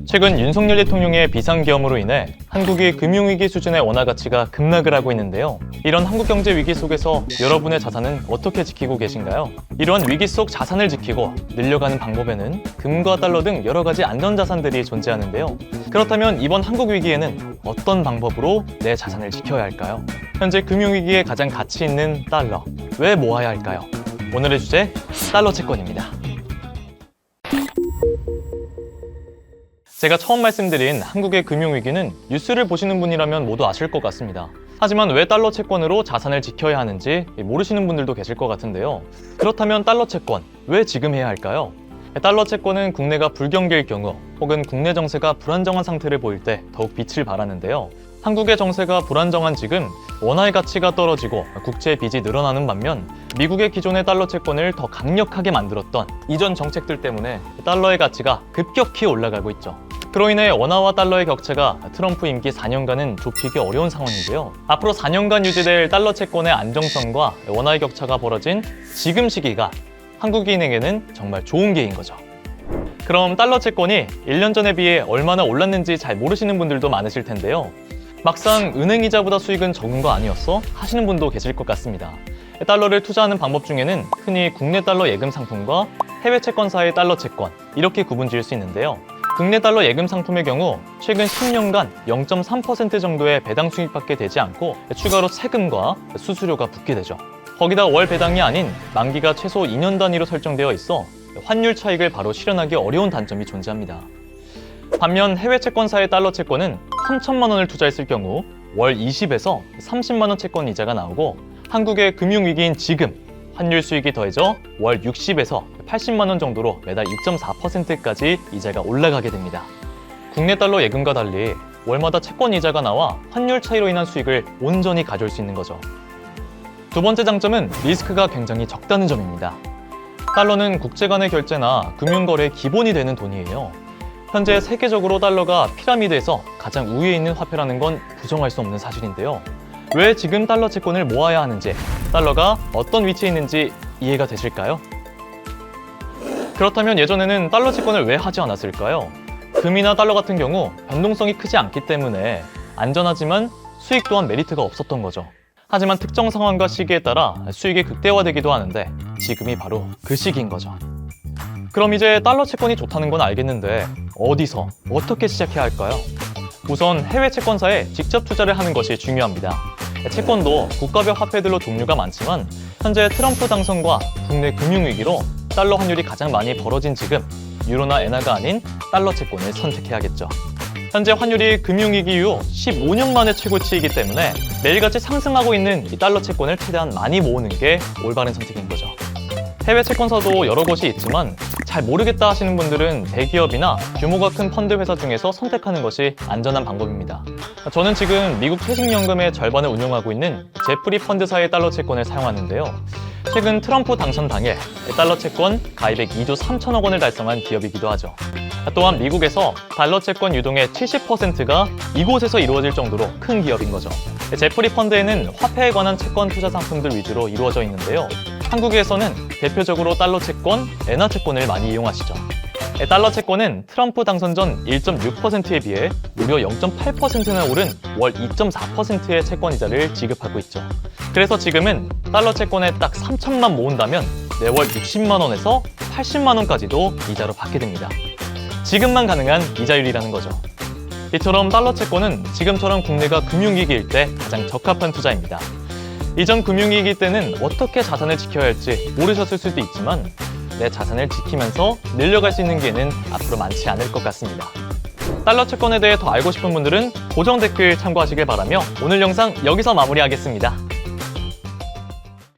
최근 윤석열 대통령의 비상계엄으로 인해 한국이 금융위기 수준의 원화 가치가 급락을 하고 있는데요. 이런 한국 경제 위기 속에서 여러분의 자산은 어떻게 지키고 계신가요? 이러한 위기 속 자산을 지키고 늘려가는 방법에는 금과 달러 등 여러 가지 안전자산들이 존재하는데요. 그렇다면 이번 한국 위기에는 어떤 방법으로 내 자산을 지켜야 할까요? 현재 금융위기에 가장 가치 있는 달러, 왜 모아야 할까요? 오늘의 주제, 달러 채권입니다. 제가 처음 말씀드린 한국의 금융위기는 뉴스를 보시는 분이라면 모두 아실 것 같습니다. 하지만 왜 달러 채권으로 자산을 지켜야 하는지 모르시는 분들도 계실 것 같은데요. 그렇다면 달러 채권, 왜 지금 해야 할까요? 달러 채권은 국내가 불경기일 경우 혹은 국내 정세가 불안정한 상태를 보일 때 더욱 빛을 발하는데요. 한국의 정세가 불안정한 지금 원화의 가치가 떨어지고 국채 빚이 늘어나는 반면 미국의 기존의 달러 채권을 더 강력하게 만들었던 이전 정책들 때문에 달러의 가치가 급격히 올라가고 있죠. 그로 인해 원화와 달러의 격차가 트럼프 임기 4년간은 좁히기 어려운 상황인데요. 앞으로 4년간 유지될 달러 채권의 안정성과 원화의 격차가 벌어진 지금 시기가 한국은행에는 정말 좋은 기회인 거죠. 그럼 달러 채권이 1년 전에 비해 얼마나 올랐는지 잘 모르시는 분들도 많으실 텐데요. 막상 은행 이자보다 수익은 적은 거 아니었어? 하시는 분도 계실 것 같습니다. 달러를 투자하는 방법 중에는 흔히 국내 달러 예금 상품과 해외 채권사의 달러 채권 이렇게 구분 지을 수 있는데요. 국내 달러 예금 상품의 경우 최근 10년간 0.3% 정도의 배당 수익밖에 되지 않고 추가로 세금과 수수료가 붙게 되죠. 거기다 월 배당이 아닌 만기가 최소 2년 단위로 설정되어 있어 환율 차익을 바로 실현하기 어려운 단점이 존재합니다. 반면 해외 채권사의 달러 채권은 3천만 원을 투자했을 경우 월 20에서 30만 원 채권 이자가 나오고 한국의 금융위기인 지금 환율 수익이 더해져 월 60에서 80만 원 정도로 매달 2.4%까지 이자가 올라가게 됩니다. 국내 달러 예금과 달리 월마다 채권 이자가 나와 환율 차이로 인한 수익을 온전히 가져올 수 있는 거죠. 두 번째 장점은 리스크가 굉장히 적다는 점입니다. 달러는 국제 간의 결제나 금융거래의 기본이 되는 돈이에요. 현재 세계적으로 달러가 피라미드에서 가장 우위에 있는 화폐라는 건 부정할 수 없는 사실인데요. 왜 지금 달러 채권을 모아야 하는지, 달러가 어떤 위치에 있는지 이해가 되실까요? 그렇다면 예전에는 달러 채권을 왜 하지 않았을까요? 금이나 달러 같은 경우 변동성이 크지 않기 때문에 안전하지만 수익 또한 메리트가 없었던 거죠. 하지만 특정 상황과 시기에 따라 수익이 극대화되기도 하는데 지금이 바로 그 시기인 거죠. 그럼 이제 달러 채권이 좋다는 건 알겠는데 어디서, 어떻게 시작해야 할까요? 우선 해외 채권사에 직접 투자를 하는 것이 중요합니다. 채권도 국가별 화폐들로 종류가 많지만 현재 트럼프 당선과 국내 금융위기로 달러 환율이 가장 많이 벌어진 지금 유로나 엔화가 아닌 달러 채권을 선택해야겠죠. 현재 환율이 금융위기 이후 15년 만에 최고치이기 때문에 매일같이 상승하고 있는 이 달러 채권을 최대한 많이 모으는 게 올바른 선택인 거죠. 해외 채권사도 여러 곳이 있지만 잘 모르겠다 하시는 분들은 대기업이나 규모가 큰 펀드 회사 중에서 선택하는 것이 안전한 방법입니다. 저는 지금 미국 퇴직연금의 절반을 운용하고 있는 제프리 펀드사의 달러 채권을 사용하는데요. 최근 트럼프 당선 당일 달러 채권 가입액 2조 3천억 원을 달성한 기업이기도 하죠. 또한 미국에서 달러 채권 유동의 70%가 이곳에서 이루어질 정도로 큰 기업인 거죠. 제프리 펀드에는 화폐에 관한 채권 투자 상품들 위주로 이루어져 있는데요. 한국에서는 대표적으로 달러 채권, 엔화 채권을 많이 이용하시죠. 달러 채권은 트럼프 당선 전 1.6%에 비해 무려 0.8%나 오른 월 2.4%의 채권 이자를 지급하고 있죠. 그래서 지금은 달러 채권에 딱 3천만 모은다면 매월 60만 원에서 80만 원까지도 이자로 받게 됩니다. 지금만 가능한 이자율이라는 거죠. 이처럼 달러 채권은 지금처럼 국내가 금융위기일 때 가장 적합한 투자입니다. 이전 금융위기 때는 어떻게 자산을 지켜야 할지 모르셨을 수도 있지만 내 자산을 지키면서 늘려갈 수 있는 기회는 앞으로 많지 않을 것 같습니다. 달러 채권에 대해 더 알고 싶은 분들은 고정 댓글 참고하시길 바라며 오늘 영상 여기서 마무리하겠습니다.